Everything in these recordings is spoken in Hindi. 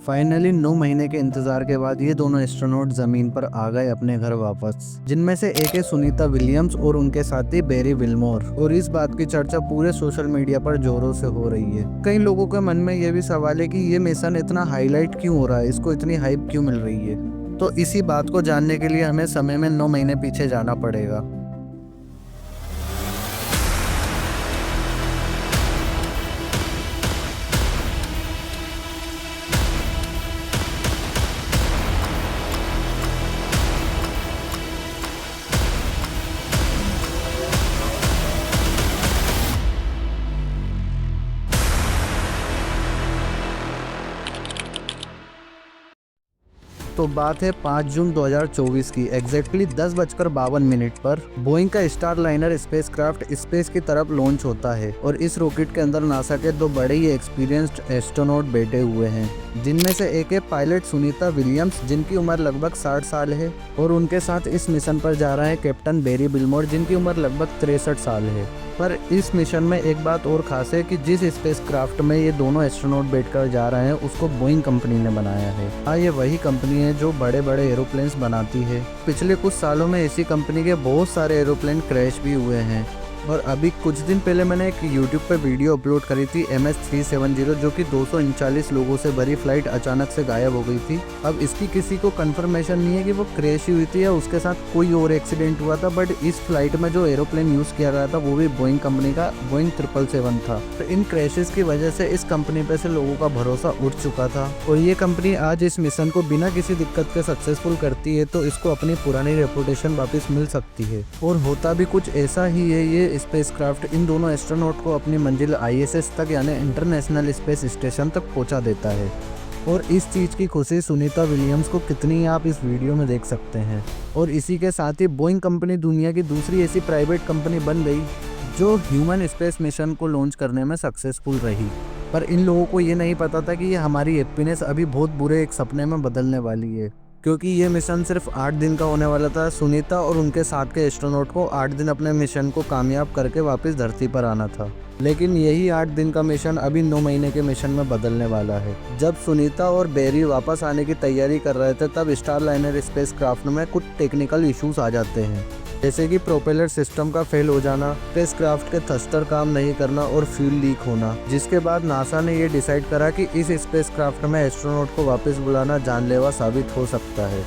फाइनली 9 महीने के इंतजार के बाद ये दोनों एस्ट्रोनॉट जमीन पर आ गए अपने घर वापस, जिनमें से एक है सुनीता विलियम्स और उनके साथी बेरी विल्मोर। और इस बात की चर्चा पूरे सोशल मीडिया पर जोरों से हो रही है। कई लोगों के मन में ये भी सवाल है कि ये मिशन इतना हाईलाइट क्यों हो रहा है, इसको इतनी हाइप क्यों मिल रही है। तो इसी बात को जानने के लिए हमें समय में 9 महीने पीछे जाना पड़ेगा। तो बात है 5 जून 2024 की। एग्जैक्टली 10:52 पर बोइंग का स्टार लाइनर स्पेसक्राफ्ट स्पेस की तरफ लॉन्च होता है और इस रॉकेट के अंदर नासा के 2 बड़े ही एक्सपीरियंस्ड एस्ट्रोनॉट बैठे हुए हैं, जिनमें से एक है पायलट सुनीता विलियम्स, जिनकी उम्र लगभग 60 साल है, और उनके साथ इस मिशन पर जा रहा है कैप्टन बेरी विल्मोर, जिनकी उम्र लगभग 63 साल है। पर इस मिशन में एक बात और खास है कि जिस स्पेसक्राफ्ट में ये दोनों एस्ट्रोनॉट बैठकर जा रहे हैं उसको बोइंग कंपनी ने बनाया है। हाँ, ये वही कंपनी है जो बड़े बड़े एरोप्लेन्स बनाती है। पिछले कुछ सालों में इसी कंपनी के बहुत सारे एरोप्लेन क्रैश भी हुए हैं। और अभी कुछ दिन पहले मैंने एक YouTube पे वीडियो अपलोड करी थी MS-370, जो कि 239 लोगों से भरी फ्लाइट अचानक से गायब हो गई थी। अब इसकी किसी को कंफर्मेशन नहीं है कि वो क्रैश हुई थी या उसके साथ कोई और एक्सीडेंट हुआ था, बट इस फ्लाइट में जो एरोप्लेन यूज़ किया गया था वो भी बोइंग कंपनी का बोइंग 777 था। तो इन क्रैशेस की वजह से इस कंपनी पे से लोगों का भरोसा उठ चुका था और ये कंपनी आज इस मिशन को बिना किसी दिक्कत के सक्सेसफुल करती है तो इसको अपनी पुरानी रेपुटेशन वापस मिल सकती है। और होता भी कुछ ऐसा ही है। ये स्पेसक्राफ्ट इन दोनों एस्ट्रोनॉट को अपनी मंजिल ISS तक यानी इंटरनेशनल स्पेस स्टेशन तक पहुंचा देता है। और इस चीज़ की खुशी सुनीता विलियम्स को कितनी आप इस वीडियो में देख सकते हैं। और इसी के साथ ही बोइंग कंपनी दुनिया की दूसरी ऐसी प्राइवेट कंपनी बन गई जो ह्यूमन स्पेस मिशन को लॉन्च करने में सक्सेसफुल रही। पर इन लोगों को ये नहीं पता था कि ये हमारी हैप्पीनेस अभी बहुत बुरे एक सपने में बदलने वाली है, क्योंकि ये मिशन सिर्फ 8 दिन का होने वाला था। सुनीता और उनके साथ के एस्ट्रोनॉट को 8 दिन अपने मिशन को कामयाब करके वापस धरती पर आना था, लेकिन यही 8 दिन का मिशन अभी 9 महीने के मिशन में बदलने वाला है। जब सुनीता और बेरी वापस आने की तैयारी कर रहे थे तब स्टार लाइनर स्पेसक्राफ्ट में कुछ टेक्निकल इश्यूज आ जाते हैं, जैसे कि प्रोपेलर सिस्टम का फेल हो जाना, स्पेसक्राफ्ट के थस्टर काम नहीं करना और फ्यूल लीक होना, जिसके बाद नासा ने ये डिसाइड करा कि इस स्पेसक्राफ्ट में एस्ट्रोनॉट को वापस बुलाना जानलेवा साबित हो सकता है।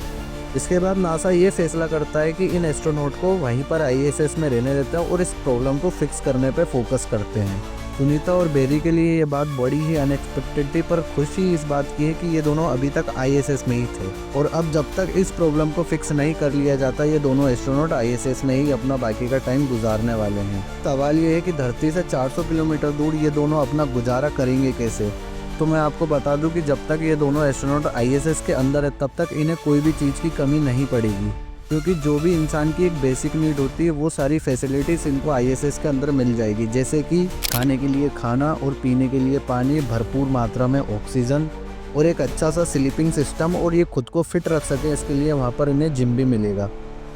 इसके बाद नासा ये फैसला करता है कि इन एस्ट्रोनॉट को वहीं पर ISS में रहने देते हैं और इस प्रॉब्लम को फिक्स करने पर फोकस करते हैं। सुनीता और बेरी के लिए ये बात बड़ी ही अनएक्सपेक्टेड थी, पर खुशी इस बात की है कि ये दोनों अभी तक ISS में ही थे और अब जब तक इस प्रॉब्लम को फिक्स नहीं कर लिया जाता ये दोनों एस्ट्रोनॉट ISS में ही अपना बाकी का टाइम गुजारने वाले हैं। सवाल ये है कि धरती से 400 किलोमीटर दूर ये दोनों अपना गुजारा करेंगे कैसे। तो मैं आपको बता दूं कि जब तक ये दोनों एस्ट्रोनॉट ISS के अंदर है तब तक इन्हें कोई भी चीज़ की कमी नहीं पड़ेगी, क्योंकि जो भी इंसान की एक बेसिक नीड होती है वो सारी फैसिलिटीज़ इनको ISS के अंदर मिल जाएगी, जैसे कि खाने के लिए खाना और पीने के लिए पानी, भरपूर मात्रा में ऑक्सीजन और एक अच्छा सा स्लीपिंग सिस्टम, और ये खुद को फिट रख सके इसके लिए वहाँ पर इन्हें जिम भी मिलेगा।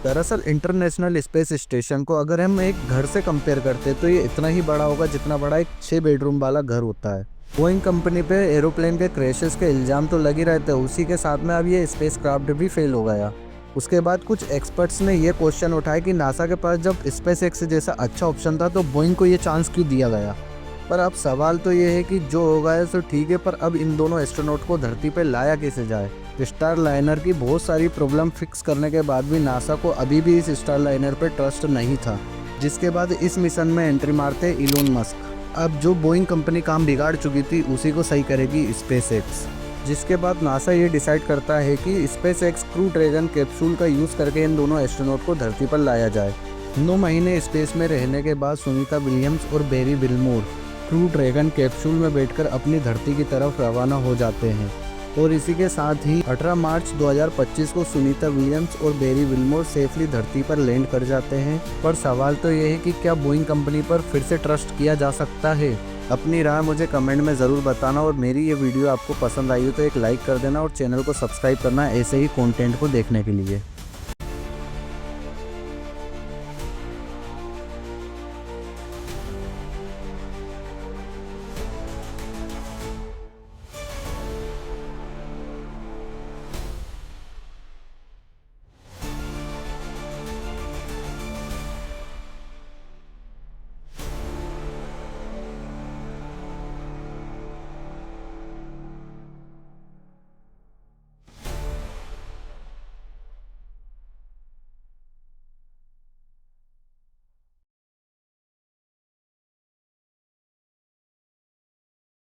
दरअसल इंटरनेशनल स्पेस स्टेशन को अगर हम एक घर से कंपेयर करते हैं तो ये इतना ही बड़ा होगा जितना बड़ा एक 6 बेडरूम वाला घर होता है। बोइंग कंपनी पे एरोप्लेन के क्रैशेस के इल्ज़ाम तो लग ही रहते हैं, उसी के साथ में अब ये स्पेसक्राफ्ट भी फेल हो गया। उसके बाद कुछ एक्सपर्ट्स ने ये क्वेश्चन उठाया कि नासा के पास जब SpaceX जैसा अच्छा ऑप्शन था तो बोइंग को ये चांस क्यों दिया गया। पर अब सवाल तो ये है कि जो हो गया तो ठीक है, पर अब इन दोनों एस्ट्रोनॉट को धरती पर लाया कैसे जाए। स्टार लाइनर की बहुत सारी प्रॉब्लम फिक्स करने के बाद भी नासा को अभी भी इस स्टार लाइनर पर ट्रस्ट नहीं था, जिसके बाद इस मिशन में एंट्री मारते इलोन मस्क। अब जो बोइंग कंपनी काम बिगाड़ चुकी थी उसी को सही करेगी SpaceX, जिसके बाद नासा ये डिसाइड करता है कि SpaceX क्रू ड्रैगन कैप्सूल का यूज़ करके इन दोनों एस्ट्रोनॉट को धरती पर लाया जाए। 9 महीने स्पेस में रहने के बाद सुनीता विलियम्स और Barry Wilmore crew Dragon capsule में बैठकर अपनी धरती की तरफ रवाना हो जाते हैं। और इसी के साथ ही 18 मार्च 2025 को सुनीता विलियम्स और बेरी विल्मोर सेफली धरती पर लैंड कर जाते हैं। पर सवाल तो ये है कि क्या बोइंग कंपनी पर फिर से ट्रस्ट किया जा सकता है। अपनी राय मुझे कमेंट में ज़रूर बताना, और मेरी ये वीडियो आपको पसंद आई हो तो एक लाइक कर देना और चैनल को सब्सक्राइब करना ऐसे ही कंटेंट को देखने के लिए।